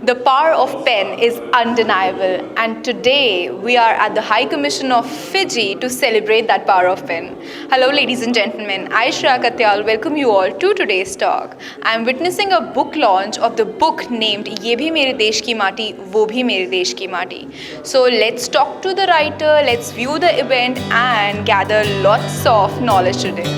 The power of pen is undeniable, and today we are at the High Commission of Fiji to celebrate that power of pen. Hello, ladies and gentlemen. I, Shreya Katyal, welcome you all to today's talk. I am witnessing a book launch of the book named "ये भी मेरे देश की माटी, वो भी मेरे देश की माटी." So let's talk to the writer, let's view the event, and gather lots of knowledge today.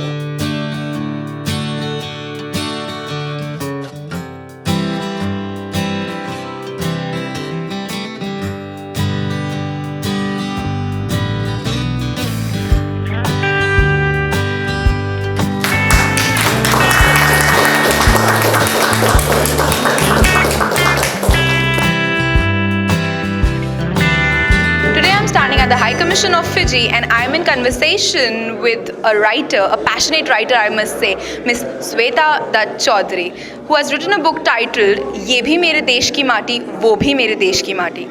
Standing at the High Commission of Fiji, and I am in conversation with a writer, a passionate writer I must say, Miss Sweta Dutt Chaudhary, who has written a book titled "ये भी मेरे देश की माटी, वो भी मेरे देश की माटी."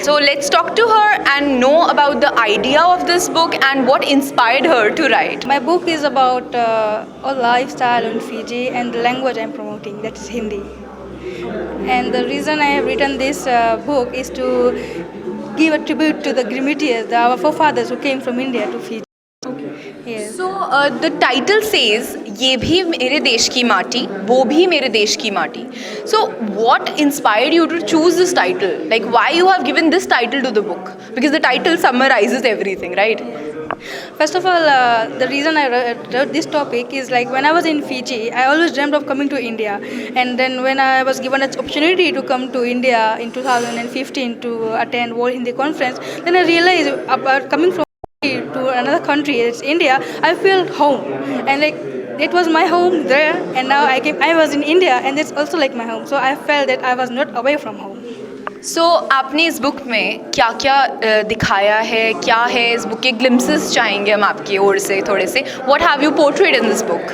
So let's talk to her and know about the idea of this book and what inspired her to write. My book is about a lifestyle in Fiji and the language I'm promoting, that is Hindi. And the reason I have written this book is to give a tribute to the Grimitias, our forefathers who came from India to Fiji. Yes. So the title says "ये भी मेरे देश की माटी, वो भी मेरे देश की माटी." So what inspired you to choose this title? Like, why you have given this title to the book? Because the title summarizes everything, right? First of all, the reason I wrote this topic is like when I was in Fiji, I always dreamt of coming to India. And then when I was given an opportunity to come to India in 2015 to attend World Hindi Conference, then I realized about coming from to another country, it's India, I feel home. And like it was my home there, and now I was in India, and it's also like my home. So I felt that I was not away from home. So आपने इस book में क्या क्या दिखाया है, क्या है इस बुक के ग्लिम्सेस चाहेंगे हम आपकी ओर से थोड़े से. What have you portrayed in this book?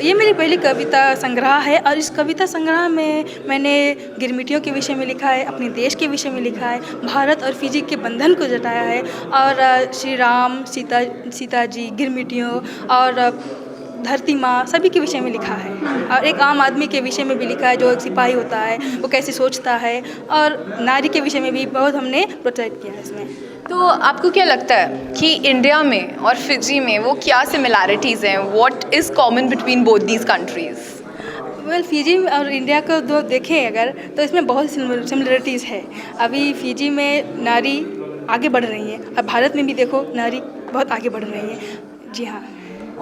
ये मेरी पहली कविता संग्रह है, और इस कविता संग्रह में मैंने गिरमिटियों के विषय में लिखा है, अपने देश के विषय में लिखा है, भारत और फिजी के बंधन को जताया है, और श्री राम, सीता जी, गिरमिटियों और धरती माँ सभी के विषय में लिखा है, और एक आम आदमी के विषय में भी लिखा है जो एक सिपाही होता है, वो कैसे सोचता है, और नारी के विषय में भी बहुत हमने प्रोत्साहित किया है इसमें. तो आपको क्या लगता है कि इंडिया में और फिजी में वो क्या सिमिलैरिटीज़ हैं? What is common between both these countries? Well, Fiji और इंडिया को दो देखें अगर, तो इसमें बहुत सिमिलरिटीज़ है. अभी फिजी में नारी आगे बढ़ रही है, और भारत में भी देखो नारी बहुत आगे बढ़ रही है. जी हाँ.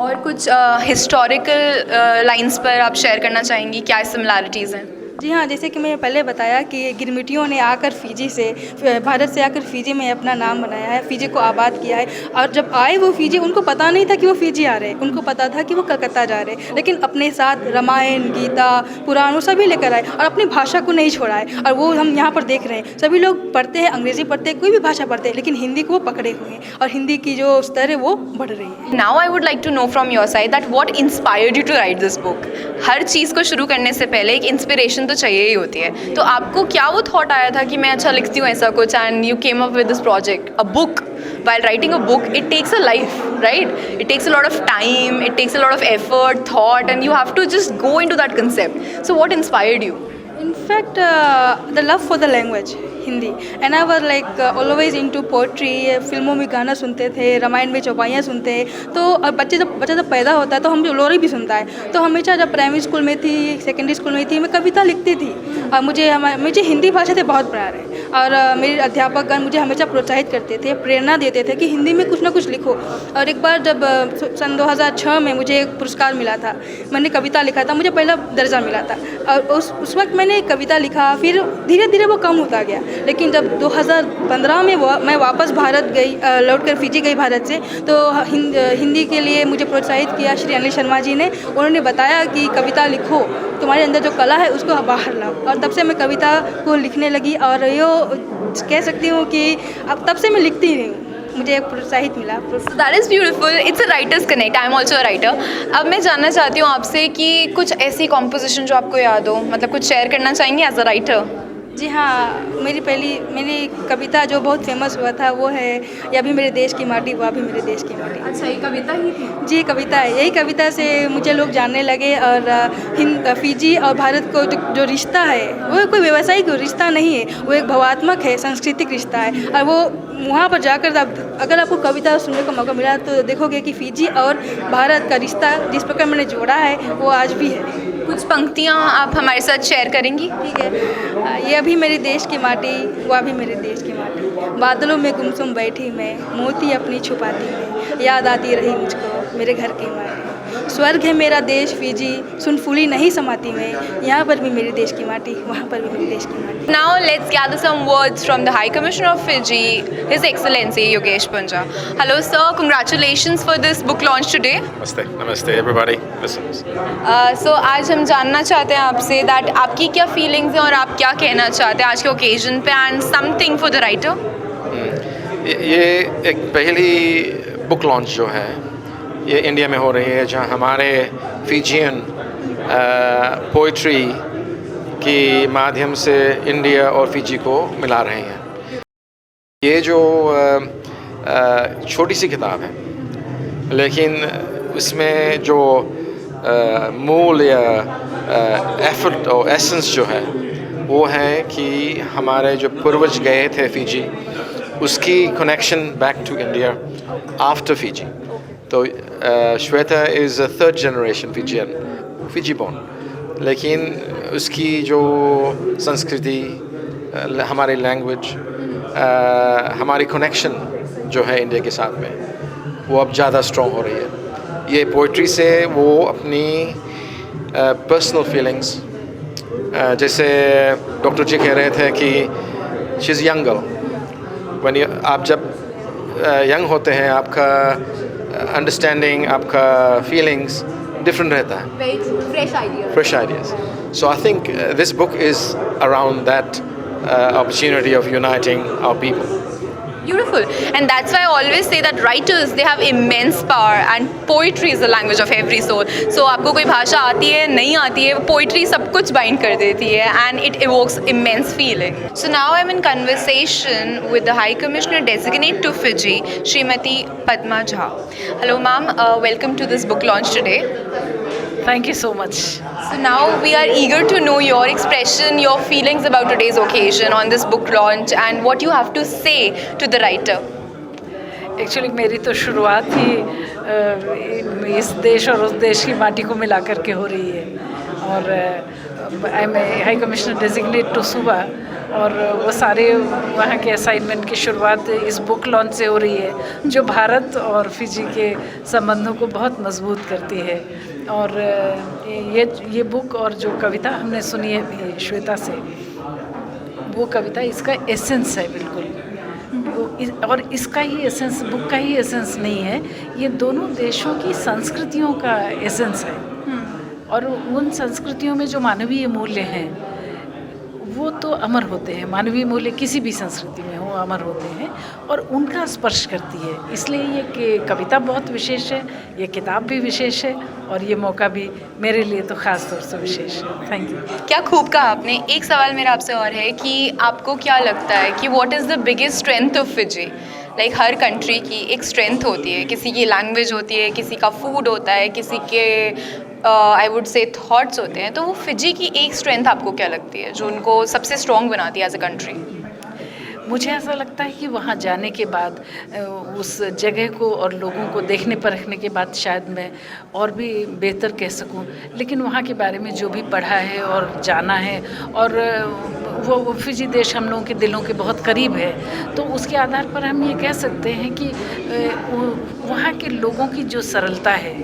और कुछ हिस्टोरिकल लाइंस पर आप शेयर करना चाहेंगी, क्या सिमिलैरिटीज़ हैं? जी हाँ, जैसे कि मैंने पहले बताया कि गिरमिटियों ने आकर फिजी से, भारत से आकर फिजी में अपना नाम बनाया है, फिजी को आबाद किया है. और जब आए वो फिजी, उनको पता नहीं था कि वो फिजी आ रहे हैं, उनको पता था कि वो कलकत्ता जा रहे हैं, लेकिन अपने साथ रामायण, गीता, पुराण वो सभी लेकर आए, और अपनी भाषा को नहीं छोड़ा है. और वो हम यहाँ पर देख रहे हैं, सभी लोग पढ़ते हैं, अंग्रेज़ी पढ़ते हैं, कोई भी भाषा पढ़ते हैं, लेकिन हिंदी को वो पकड़े हुए हैं, और हिंदी की जो स्तर है वो बढ़ रही है. Now I would like to know from your side that what inspired you to write this book. हर चीज़ को शुरू करने से पहले एक इंस्पिरेशन तो चाहिए ही होती है. तो आपको क्या वो थॉट आया था कि मैं अच्छा लिखती हूँ ऐसा कुछ, and you came up with this project, a book. While writing a book, it takes a life, right? It takes a lot of time, it takes a lot of effort, thought, and you have to just go into that concept. So what inspired you? In fact, the love for the language, Hindi. And I was like always into poetry. फिल्मों में गाना सुनते थे, रामायण में चौपाइयाँ सुनते हैं. तो बच्चा जब पैदा होता है तो हम लोरी भी सुनता है. तो हमेशा जब प्राइमरी स्कूल में थी, सेकेंडरी स्कूल में थी, मैं कविता लिखती थी. और मुझे हिंदी भाषा से बहुत प्यार है, और मेरे अध्यापकगण मुझे हमेशा प्रोत्साहित करते थे, प्रेरणा देते थे कि हिंदी में कुछ ना कुछ लिखो. और एक बार जब सन 2006 में मुझे एक पुरस्कार मिला था, मैंने कविता लिखा था, मुझे पहला दर्जा मिला था. और उस वक्त मैंने कविता लिखा, फिर धीरे धीरे वो कम होता गया. लेकिन जब 2015 में मैं वापस भारत गई, लौट कर फिजी गई भारत से, तो हिंदी के लिए मुझे प्रोत्साहित किया श्री अनिल शर्मा जी ने. उन्होंने बताया कि कविता लिखो, तुम्हारे अंदर जो कला है उसको बाहर लाओ. और तब से मैं कविता को लिखने लगी, और यो कह सकती हूँ कि अब तब से मैं लिखती ही रही हूँ. मुझे एक प्रोत्साहित मिला. That is beautiful. It's a writers connect. I am also a writer. अब मैं जानना चाहती हूँ आपसे कि कुछ ऐसी कॉम्पोजिशन जो आपको याद हो, मतलब कुछ शेयर करना चाहेंगे एज अ राइटर? जी हाँ, मेरी कविता जो बहुत फेमस हुआ था वो है या भी मेरे देश की माटी वह भी मेरे देश की माटी। अच्छा, ये कविता ही थी? जी, कविता है। यही कविता से मुझे लोग जानने लगे और फिजी और भारत को जो रिश्ता है वो कोई व्यावसायिक रिश्ता नहीं है, वो एक भावात्मक है, सांस्कृतिक रिश्ता है। और वो वहाँ पर जाकर अगर आपको कविता सुनने का मौका मिला तो देखोगे कि फिजी और भारत का रिश्ता जिस प्रकार मैंने जोड़ा है वो आज भी है। कुछ पंक्तियाँ आप हमारे साथ शेयर करेंगी? ठीक है। ये भी मेरे देश की माटी वह भी मेरे देश की माटी, बादलों में गुमसुम बैठी मैं, मोती अपनी छुपाती मैं, याद आती रही मुझको मेरे घर की माटी। स्वर्ग है मेरा देश फिजी, सुन फूली नहीं समाती मैं, यहाँ पर भी मेरे देश की माटी वहाँ पर भी मेरे देश की माटी। Now let's gather some words from the High Commissioner of Fiji, His Excellency Yogesh Punja. Hello sir, congratulations for this book launch today. Namaste, namaste everybody. Listeners. So आज हम जानना चाहते हैं आपसे that आपकी क्या फीलिंग्स हैं और आप क्या कहना चाहते हैं आज के ओकेजन पे and something for the writer. ये एक पहली बुक लॉन्च जो है ये इंडिया में हो रही है जहाँ हमारे फिजियन पोइट्री के माध्यम से इंडिया और फिजी को मिला रहे हैं। ये जो छोटी सी किताब है लेकिन इसमें जो मूल या एफर्ट और एसेंस जो है वो है कि हमारे जो पूर्वज गए थे फिजी उसकी connection back to India after Fiji. तो Shweta is a third generation Fijian, Fiji born, लेकिन उसकी जो संस्कृति, हमारी लैंग्वेज, हमारी कनेक्शन जो है इंडिया के साथ में वो अब ज़्यादा स्ट्रॉन्ग हो रही है। ये पोइट्री से वो अपनी पर्सनल फीलिंग्स, जैसे डॉक्टर जी कह रहे थे कि शी इज़ यंग गर्ल, आप जब यंग होते हैं आपका अंडरस्टैंडिंग, आपका फीलिंग्स डिफरेंट रहता है, fresh ideas. So I think this book is around that opportunity of uniting our people. Beautiful. And that's why I always say that writers, they have immense power and poetry is the language of every soul. So आपको कोई भाषा आती है नहीं आती है, poetry सब कुछ bind कर देती है and it evokes immense feeling. So now I'm in conversation with the High Commissioner Designate to Fiji, Srimati Padma Jha. Hello ma'am, welcome to this book launch today. Thank you so much. So now we are eager to know your expression, your feelings about today's occasion on this book launch and what you have to say to the writer. Actually मेरी तो शुरुआत ही इस देश और उस देश की माटी को मिला करके हो रही है और I am high commissioner designate to Suva और वो सारे वहाँ के असाइनमेंट की शुरुआत इस बुक लॉन्च से हो रही है जो भारत और फिजी के संबंधों को बहुत मजबूत करती है। और ये बुक और जो कविता हमने सुनी है श्वेता से, वो कविता इसका एसेंस है बिल्कुल। और इसका ही एसेंस, बुक का ही एसेंस नहीं है, ये दोनों देशों की संस्कृतियों का एसेंस है। और उन संस्कृतियों में जो मानवीय मूल्य हैं वो तो अमर होते हैं, मानवीय मूल्य किसी भी संस्कृति में हो अमर होते हैं और उनका स्पर्श करती है। इसलिए ये कविता बहुत विशेष है, ये किताब भी विशेष है और ये मौका भी मेरे लिए तो ख़ास तौर से विशेष है। Thank you. क्या खूब कहा आपने। एक सवाल मेरा आपसे और है कि आपको क्या लगता है कि what is the biggest strength of Fiji? Like her country की एक स्ट्रेंथ होती है, किसी की लैंग्वेज होती है, किसी का फूड होता है, किसी के आई वुड से थॉट्स होते हैं। तो वो फिजी की एक स्ट्रेंथ आपको क्या लगती है जो उनको सबसे स्ट्रॉन्ग बनाती है एज अ कंट्री? मुझे ऐसा लगता है कि वहाँ जाने के बाद उस जगह को और लोगों को देखने परखने के बाद शायद मैं और भी बेहतर कह सकूं, लेकिन वहाँ के बारे में जो भी पढ़ा है और जाना है और वो फिजी देश हम लोगों के दिलों के बहुत करीब है, तो उसके आधार पर हम ये कह सकते हैं कि वहाँ के लोगों की जो सरलता है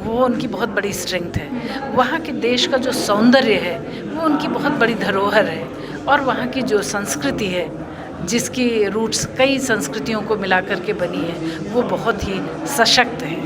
वो उनकी बहुत बड़ी स्ट्रेंथ है। वहाँ के देश का जो सौंदर्य है वो उनकी बहुत बड़ी धरोहर है और वहाँ की जो संस्कृति है जिसकी रूट्स कई संस्कृतियों को मिला करके बनी है वो बहुत ही सशक्त है।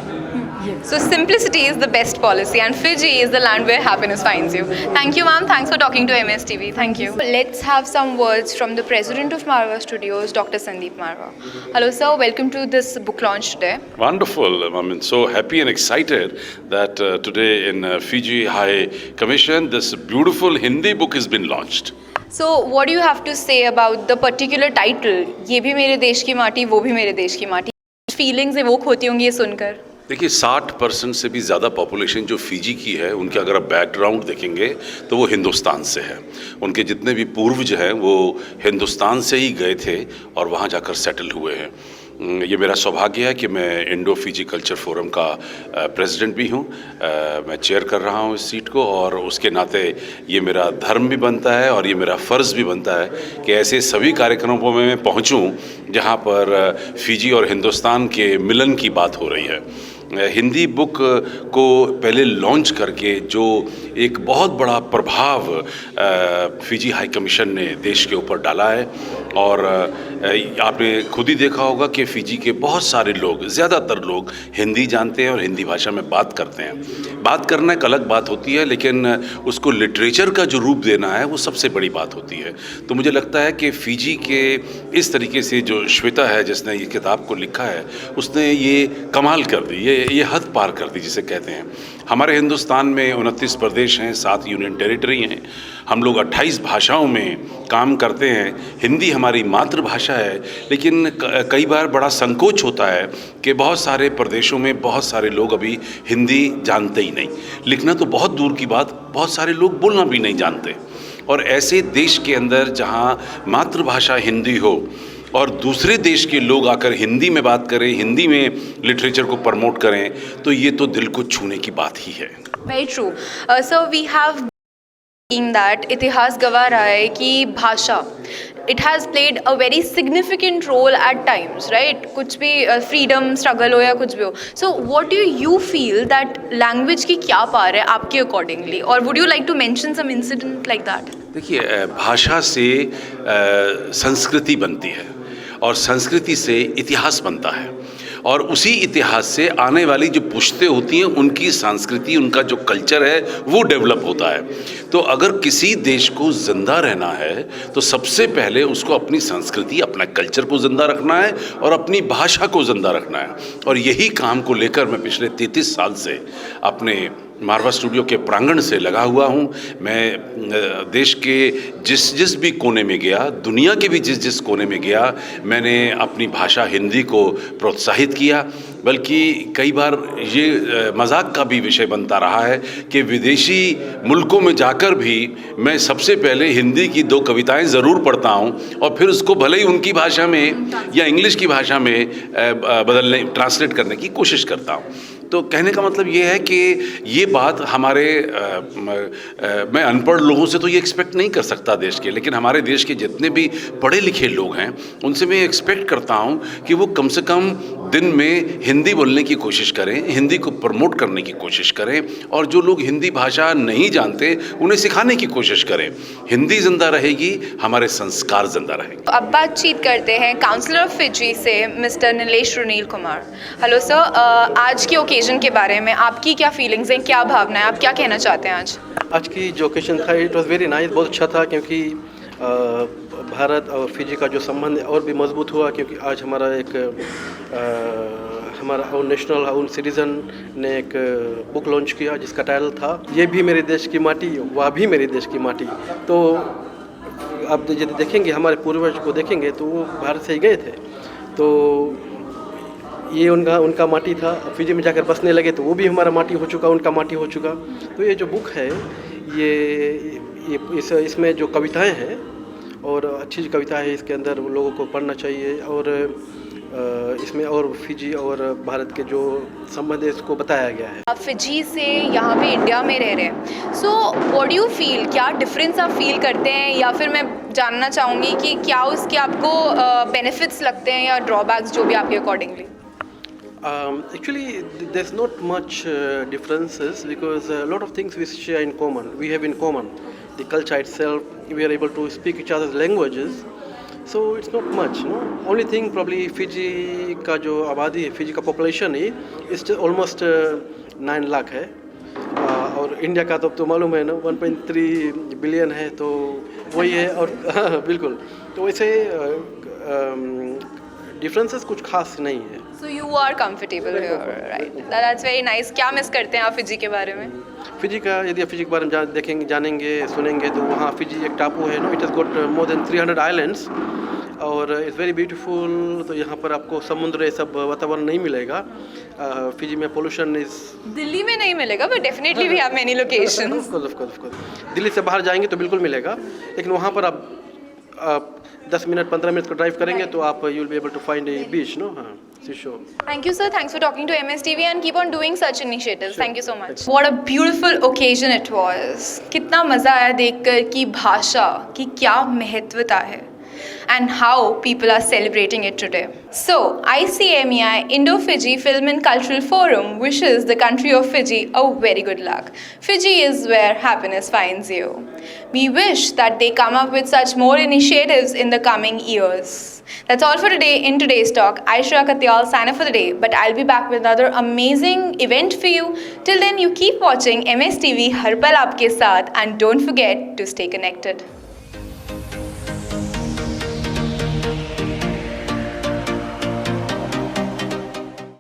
So simplicity is the best policy and Fiji is the land where happiness finds you. Thank you ma'am, thanks for talking to MSTV. Thank you. Let's have some words from the president of Marwa Studios, Dr. Sandeep Marwa. Hello sir, welcome to this book launch today. Wonderful. I mean, so happy and excited that today in Fiji High Commission this beautiful Hindi book has been launched. So what do you have to say about the particular title? ये भी मेरे देश की माटी, वो भी मेरे देश की माटी. Feelings evoke होती होंगी ये सुनकर. देखिए 60% से भी ज़्यादा पॉपुलेशन जो फिजी की है, उनके अगर आप बैकग्राउंड देखेंगे तो वो हिंदुस्तान से है. उनके जितने भी पूर्वज हैं वो हिंदुस्तान से ही गए थे और वहाँ जाकर सेटल हुए हैं. ये मेरा सौभाग्य है कि मैं इंडो फिजी कल्चर फोरम का प्रेसिडेंट भी हूँ. मैं चेयर कर रहा हूँ इस सीट को और उसके नाते ये मेरा धर्म भी बनता है और ये मेरा फ़र्ज़ भी बनता है कि ऐसे सभी कार्यक्रमों में मैं पहुँचूँ जहाँ पर फिजी और हिंदुस्तान के मिलन की बात हो रही है. हिंदी बुक को पहले लॉन्च करके जो एक बहुत बड़ा प्रभाव फिजी हाई कमीशन ने देश के ऊपर डाला है और आपने खुद ही देखा होगा कि फिजी के बहुत सारे लोग, ज़्यादातर लोग हिंदी जानते हैं और हिंदी भाषा में बात करते हैं. बात करना एक अलग बात होती है, लेकिन उसको लिटरेचर का जो रूप देना है वो सबसे बड़ी बात होती है. तो मुझे लगता है कि फिजी के इस तरीके से जो श्वेता है जिसने ये किताब को लिखा है, उसने ये कमाल कर दी, ये हद पार कर दी जिसे कहते हैं. हमारे हिंदुस्तान में 29 प्रदेश हैं, 7 यूनियन टेरिटरी हैं. हम लोग 28 भाषाओं में काम करते हैं. हिंदी हमारी मातृभाषा है, लेकिन कई बार बड़ा संकोच होता है कि बहुत सारे प्रदेशों में बहुत सारे लोग अभी हिंदी जानते ही नहीं. लिखना तो बहुत दूर की बात, बहुत सारे लोग बोलना भी नहीं जानते. और ऐसे देश के अंदर जहाँ मातृभाषा हिंदी हो और दूसरे देश के लोग आकर हिंदी में बात करें, हिंदी में लिटरेचर को प्रमोट करें, तो ये तो दिल को छूने की बात ही है. Very true. So we have seen that इतिहास गवाह रहा है कि भाषा it has played a very significant role at times, right? कुछ भी freedom struggle हो या कुछ भी हो. So what do you feel that language की क्या पार है आपके accordingly? और would you like to mention some incident like that? देखिए भाषा से संस्कृति बनती है और संस्कृति से इतिहास बनता है और उसी इतिहास से आने वाली जो पुश्तें होती हैं उनकी संस्कृति, उनका जो कल्चर है वो डेवलप होता है. तो अगर किसी देश को ज़िंदा रहना है तो सबसे पहले उसको अपनी संस्कृति, अपना कल्चर को ज़िंदा रखना है और अपनी भाषा को ज़िंदा रखना है. और यही काम को लेकर मैं पिछले 33 साल से अपने मारवा स्टूडियो के प्रांगण से लगा हुआ हूँ. मैं देश के जिस भी कोने में गया, दुनिया के भी जिस कोने में गया, मैंने अपनी भाषा हिंदी को प्रोत्साहित किया. बल्कि कई बार ये मजाक का भी विषय बनता रहा है कि विदेशी मुल्कों में जाकर भी मैं सबसे पहले हिंदी की 2 कविताएं ज़रूर पढ़ता हूं और फिर उसको भले ही उनकी भाषा में या इंग्लिश की भाषा में ट्रांसलेट करने की कोशिश करता हूं. तो कहने का मतलब ये है कि ये बात हमारे मैं अनपढ़ लोगों से तो ये एक्सपेक्ट नहीं कर सकता देश के, लेकिन हमारे देश के जितने भी पढ़े लिखे लोग हैं उनसे मैं एक्सपेक्ट करता हूँ कि वो कम से कम दिन में हिंदी बोलने की कोशिश करें, हिंदी को प्रमोट करने की कोशिश करें और जो लोग हिंदी भाषा नहीं जानते उन्हें सिखाने की कोशिश करें. हिंदी जिंदा रहेगी, हमारे संस्कार जिंदा रहेंगे. अब बातचीत करते हैं काउंसलर ऑफ फिजी से mister Nilesh Runil Kumar. Hello sir, आज के ओकेजन के बारे में आपकी क्या फीलिंग्स हैं, क्या भावना है, आप क्या कहना चाहते हैं आज? आज की जो ओकेजन था इट वाज वेरी नाइस, बहुत अच्छा था क्योंकि भारत और फिजी का जो संबंध और भी मजबूत हुआ क्योंकि आज हमारा एक हमारा और नेशनल और सिटीज़न ने एक बुक लॉन्च किया जिसका टाइटल था ये भी मेरे देश की माटी, वह भी मेरे देश की माटी. तो आप यदि देखेंगे हमारे पूर्वज को देखेंगे तो वो भारत से ही गए थे, तो ये उनका माटी था. फिजी में जाकर बसने लगे तो वो भी हमारा माटी हो चुका, उनका माटी हो चुका. तो ये जो बुक है ये इसमें जो कविताएं हैं और अच्छी कविता है, इसके अंदर लोगों को पढ़ना चाहिए और इसमें और फिजी और भारत के जो संबंध है इसको बताया गया है. आप फिजी से यहाँ पे इंडिया में रह रहे हैं, so what do you feel, क्या डिफरेंस आप फील करते हैं या फिर मैं जानना चाहूँगी कि क्या उसके आपको बेनिफिट्स लगते हैं या ड्रॉबैक्स जो भी आपके accordingly? Actually, there's not much differences because a lot of things we share in common. We have in common the culture itself. We are able to speak each other's languages, so it's not much. No, only thing probably Fiji का जो आबादी है, Fiji का population है, is almost 9 lakh है और India का तो मालूम है ना 1.3 बिलियन है, तो वही है. और बिल्कुल, तो वैसे डिफरेंसेस कुछ खास नहीं है। So you are comfortable here, right? That's very nice. क्या मिस करते हैं आप फिजी के बारे में? फिजी का यदि आप फिजी के बारे में देखेंगे, जानेंगे, सुनेंगे तो वहाँ फिजी एक टापू है no, it has got more than 300 islands और इट्स वेरी ब्यूटीफुल। तो यहाँ पर आपको समुद्र ये सब वातावरण नहीं मिलेगा। फिजी में पोल्यूशन इज दिल्ली में नहीं मिलेगा, but definitely we have many locations. Of course Delhi से बाहर जाएंगे तो बिल्कुल मिलेगा, लेकिन वहाँ पर आप 10 मिनट 15 मिनट का ड्राइव करेंगे तो आप you will be able to find a beach no. हाँ, sure. Thank you, sir. Thanks for talking to MSTV and keep on doing such initiatives. Thank you so much. What a beautiful occasion it was. कितना मज़ा आया देखकर कि भाषा की क्या महत्वता है and how people are celebrating it today. So, ICMEI Indo-Fiji Film and Cultural Forum wishes the country of Fiji a very good luck. Fiji is where happiness finds you. We wish that they come up with such more initiatives in the coming years. That's all for today in today's talk. Aishra Katyal sign off for the day, but I'll be back with another amazing event for you. Till then, you keep watching MSTV Har Pal Aapke Saath and don't forget to stay connected.